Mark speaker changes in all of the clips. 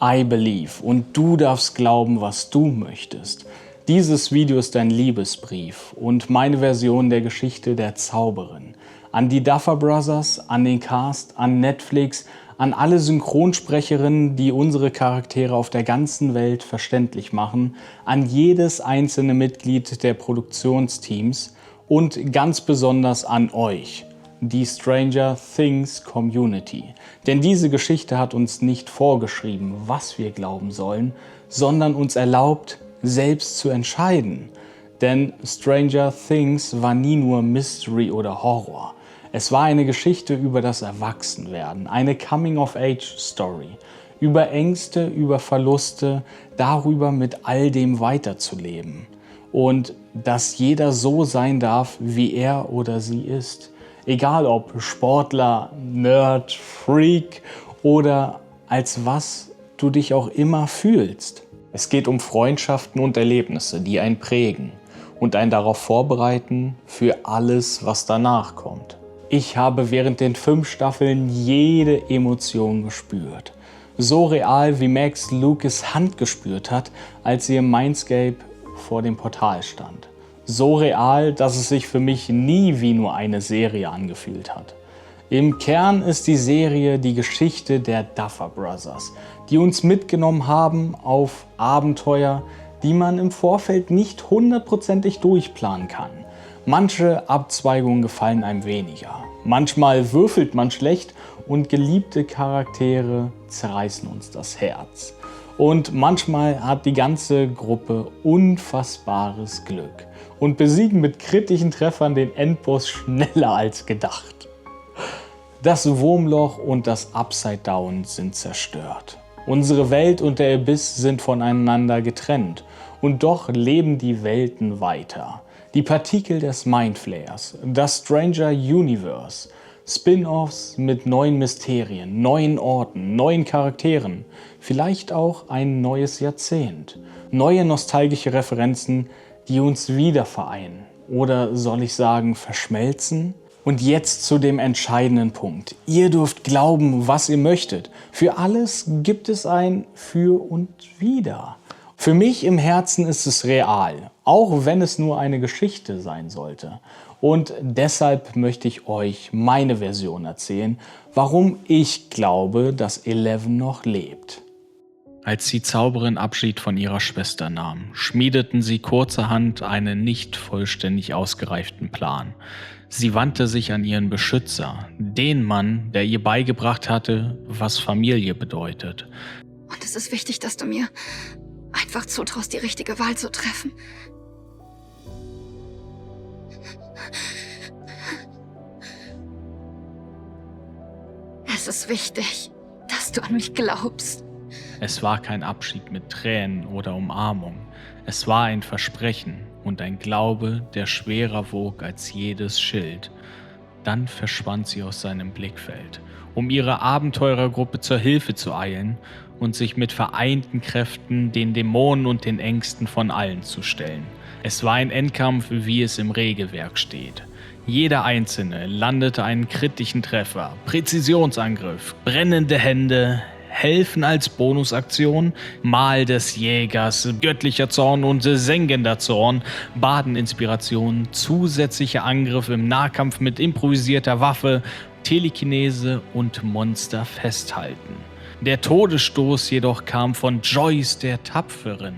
Speaker 1: I believe und du darfst glauben, was du möchtest. Dieses Video ist ein Liebesbrief und meine Version der Geschichte der Zauberin. An die Duffer Brothers, an den Cast, an Netflix, an alle Synchronsprecherinnen, die unsere Charaktere auf der ganzen Welt verständlich machen, an jedes einzelne Mitglied der Produktionsteams und ganz besonders an euch, die Stranger Things Community. Denn diese Geschichte hat uns nicht vorgeschrieben, was wir glauben sollen, sondern uns erlaubt, selbst zu entscheiden. Denn Stranger Things war nie nur Mystery oder Horror. Es war eine Geschichte über das Erwachsenwerden, eine Coming-of-Age-Story, über Ängste, über Verluste, darüber mit all dem weiterzuleben. Und dass jeder so sein darf, wie er oder sie ist. Egal ob Sportler, Nerd, Freak oder als was du dich auch immer fühlst. Es geht um Freundschaften und Erlebnisse, die einen prägen und einen darauf vorbereiten für alles, was danach kommt. Ich habe während den 5 Staffeln jede Emotion gespürt. So real, wie Max Lucas Hand gespürt hat, als sie im Mindscape vor dem Portal stand. So real, dass es sich für mich nie wie nur eine Serie angefühlt hat. Im Kern ist die Serie die Geschichte der Duffer Brothers, die uns mitgenommen haben auf Abenteuer, die man im Vorfeld nicht hundertprozentig durchplanen kann. Manche Abzweigungen gefallen einem weniger. Manchmal würfelt man schlecht und geliebte Charaktere zerreißen uns das Herz. Und manchmal hat die ganze Gruppe unfassbares Glück und besiegen mit kritischen Treffern den Endboss schneller als gedacht. Das Wurmloch und das Upside Down sind zerstört. Unsere Welt und der Abyss sind voneinander getrennt und doch leben die Welten weiter. Die Partikel des Mindflayers, das Stranger Universe, Spin-offs mit neuen Mysterien, neuen Orten, neuen Charakteren, vielleicht auch ein neues Jahrzehnt, neue nostalgische Referenzen, die uns wieder vereinen oder soll ich sagen verschmelzen? Und jetzt zu dem entscheidenden Punkt. Ihr dürft glauben, was ihr möchtet. Für alles gibt es ein Für und Wider. Für mich im Herzen ist es real, auch wenn es nur eine Geschichte sein sollte. Und deshalb möchte ich euch meine Version erzählen, warum ich glaube, dass Eleven noch lebt. Als die Zauberin Abschied von ihrer Schwester nahm, schmiedeten sie kurzerhand einen nicht vollständig ausgereiften Plan. Sie wandte sich an ihren Beschützer, den Mann, der ihr beigebracht hatte, was Familie bedeutet.
Speaker 2: Und es ist wichtig, dass du mir einfach zutraust, die richtige Wahl zu treffen. Es ist wichtig, dass du an mich glaubst.
Speaker 1: Es war kein Abschied mit Tränen oder Umarmung. Es war ein Versprechen und ein Glaube, der schwerer wog als jedes Schild. Dann verschwand sie aus seinem Blickfeld, um ihrer Abenteurergruppe zur Hilfe zu eilen und sich mit vereinten Kräften den Dämonen und den Ängsten von allen zu stellen. Es war ein Endkampf, wie es im Regelwerk steht. Jeder Einzelne landete einen kritischen Treffer, Präzisionsangriff, brennende Hände, Helfen als Bonusaktion, Mal des Jägers, göttlicher Zorn und sengender Zorn, Badeninspiration, zusätzliche Angriffe im Nahkampf mit improvisierter Waffe, Telekinese und Monster festhalten. Der Todesstoß jedoch kam von Joyce der Tapferen,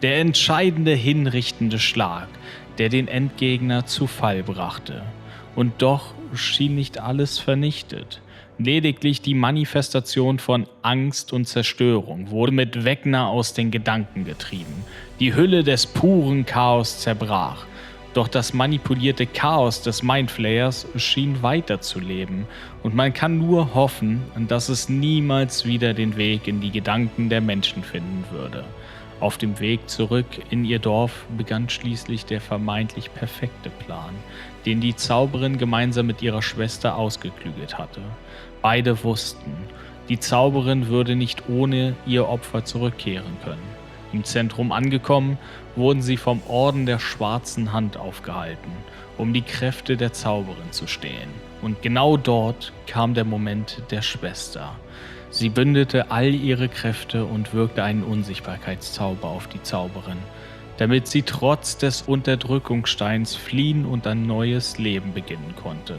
Speaker 1: der entscheidende hinrichtende Schlag, der den Endgegner zu Fall brachte. Und doch schien nicht alles vernichtet. Lediglich die Manifestation von Angst und Zerstörung wurde mit Vecna aus den Gedanken getrieben. Die Hülle des puren Chaos zerbrach. Doch das manipulierte Chaos des Mindflayers schien weiterzuleben. Und man kann nur hoffen, dass es niemals wieder den Weg in die Gedanken der Menschen finden würde. Auf dem Weg zurück in ihr Dorf begann schließlich der vermeintlich perfekte Plan, den die Zauberin gemeinsam mit ihrer Schwester ausgeklügelt hatte. Beide wussten, die Zauberin würde nicht ohne ihr Opfer zurückkehren können. Im Zentrum angekommen, wurden sie vom Orden der Schwarzen Hand aufgehalten, um die Kräfte der Zauberin zu stehlen. Und genau dort kam der Moment der Schwester. Sie bündete all ihre Kräfte und wirkte einen Unsichtbarkeitszauber auf die Zauberin, damit sie trotz des Unterdrückungssteins fliehen und ein neues Leben beginnen konnte.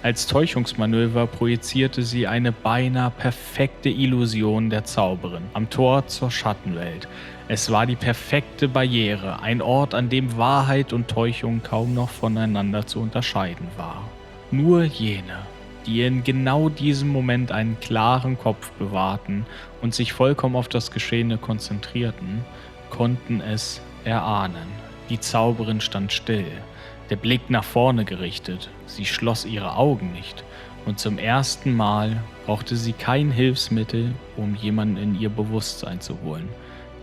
Speaker 1: Als Täuschungsmanöver projizierte sie eine beinahe perfekte Illusion der Zauberin am Tor zur Schattenwelt. Es war die perfekte Barriere, ein Ort, an dem Wahrheit und Täuschung kaum noch voneinander zu unterscheiden war. Nur jene, die in genau diesem Moment einen klaren Kopf bewahrten und sich vollkommen auf das Geschehene konzentrierten, konnten es erahnen. Die Zauberin stand still, der Blick nach vorne gerichtet. Sie schloss ihre Augen nicht und zum ersten Mal brauchte sie kein Hilfsmittel, um jemanden in ihr Bewusstsein zu holen.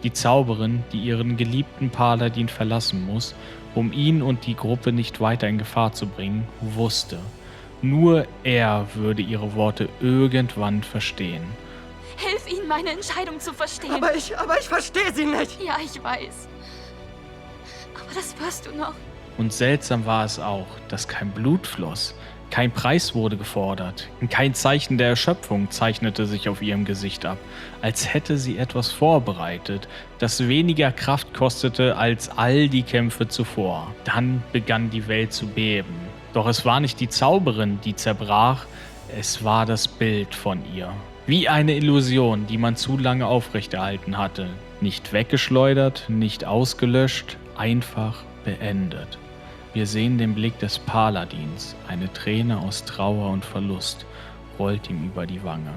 Speaker 1: Die Zauberin, die ihren geliebten Paladin verlassen muss, um ihn und die Gruppe nicht weiter in Gefahr zu bringen, wusste, nur er würde ihre Worte irgendwann verstehen.
Speaker 3: Hilf ihnen, meine Entscheidung zu verstehen.
Speaker 4: Aber ich verstehe sie nicht.
Speaker 3: Ja, ich weiß. Aber das wirst du noch.
Speaker 1: Und seltsam war es auch, dass kein Blut floss, kein Preis wurde gefordert, kein Zeichen der Erschöpfung zeichnete sich auf ihrem Gesicht ab, als hätte sie etwas vorbereitet, das weniger Kraft kostete als all die Kämpfe zuvor. Dann begann die Welt zu beben. Doch es war nicht die Zauberin, die zerbrach, es war das Bild von ihr. Wie eine Illusion, die man zu lange aufrechterhalten hatte. Nicht weggeschleudert, nicht ausgelöscht, einfach beendet. Wir sehen den Blick des Paladins, eine Träne aus Trauer und Verlust rollt ihm über die Wange.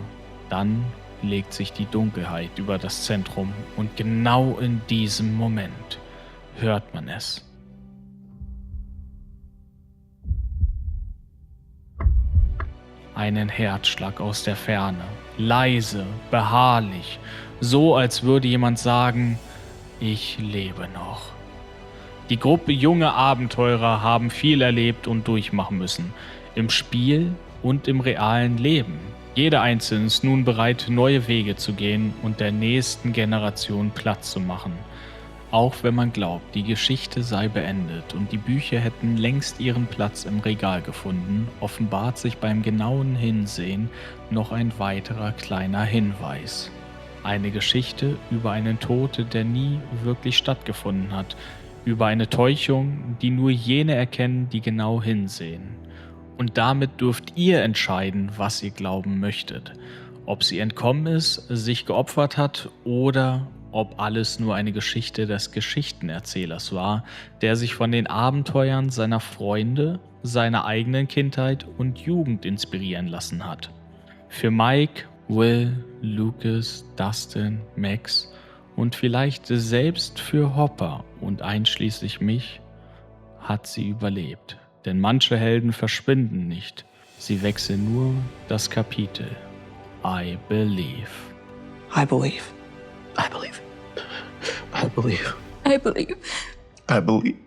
Speaker 1: Dann legt sich die Dunkelheit über das Zentrum und genau in diesem Moment hört man es. Einen Herzschlag aus der Ferne, leise, beharrlich, so als würde jemand sagen, ich lebe noch. Die Gruppe junger Abenteurer haben viel erlebt und durchmachen müssen, im Spiel und im realen Leben. Jeder Einzelne ist nun bereit, neue Wege zu gehen und der nächsten Generation Platz zu machen. Auch wenn man glaubt, die Geschichte sei beendet und die Bücher hätten längst ihren Platz im Regal gefunden, offenbart sich beim genauen Hinsehen noch ein weiterer kleiner Hinweis. Eine Geschichte über einen Tod, der nie wirklich stattgefunden hat, über eine Täuschung, die nur jene erkennen, die genau hinsehen. Und damit dürft ihr entscheiden, was ihr glauben möchtet. Ob sie entkommen ist, sich geopfert hat oder ob alles nur eine Geschichte des Geschichtenerzählers war, der sich von den Abenteuern seiner Freunde, seiner eigenen Kindheit und Jugend inspirieren lassen hat. Für Mike, Will, Lucas, Dustin, Max und vielleicht selbst für Hopper und einschließlich mich hat sie überlebt. Denn manche Helden verschwinden nicht, sie wechseln nur das Kapitel. I believe.
Speaker 4: I believe. I believe. I believe.
Speaker 3: I believe.
Speaker 4: I believe.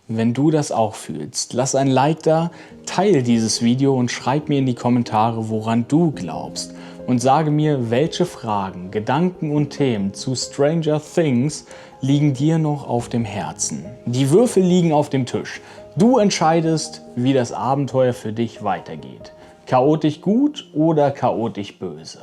Speaker 1: Wenn du das auch fühlst, lass ein Like da, teile dieses Video und schreib mir in die Kommentare, woran du glaubst. Und sage mir, welche Fragen, Gedanken und Themen zu Stranger Things liegen dir noch auf dem Herzen. Die Würfel liegen auf dem Tisch. Du entscheidest, wie das Abenteuer für dich weitergeht. Chaotisch gut oder chaotisch böse.